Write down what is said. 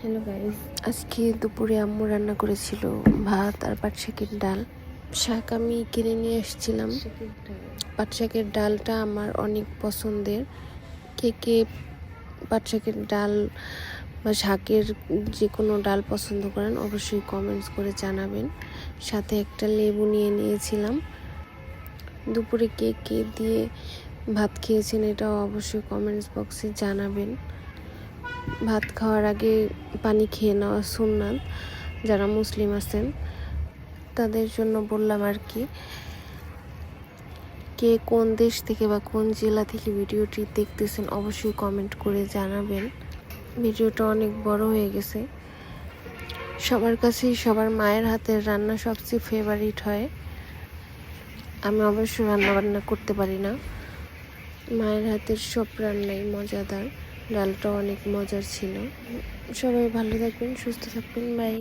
Hello guys, আজকে দুপুরে আম্মু রান্না করেছিল ভাত আর পাট শাকের ডাল। শাক আমি কিনে নিয়ে এসেছিলাম। পাট শাকের ডালটা আমার অনেক পছন্দের। কে কে পাট শাকের ডাল বা শাকের যে কোনো ডাল পছন্দ করেন অবশ্যই কমেন্টস করে জানাবেন। সাথে একটা লেবু নিয়ে নিয়েছিলাম। দুপুরে কে কে দিয়ে ভাত খেয়েছেন এটাও অবশ্যই কমেন্টস বক্সে জানাবেন। ভাত খাওয়ার আগে পানি খেয়ে নেওয়া সুন্নাত, যারা মুসলিম আছেন তাদের জন্য বললাম আর কি। কে কোন দেশ থেকে বা কোন জেলা থেকে ভিডিওটি দেখতেছেন অবশ্যই কমেন্ট করে জানাবেন। ভিডিওটা অনেক বড় হয়ে গেছে। সবার কাছেই সবার মায়ের হাতের রান্না সবচেয়ে ফেভারিট হয়। আমি অবশ্য রান্না করতে পারি না, মায়ের হাতের সব রান্নাই মজাদার। ডালটা অনেক মজার ছিল। সবাই ভালো থাকবেন, সুস্থ থাকবেন, বাই।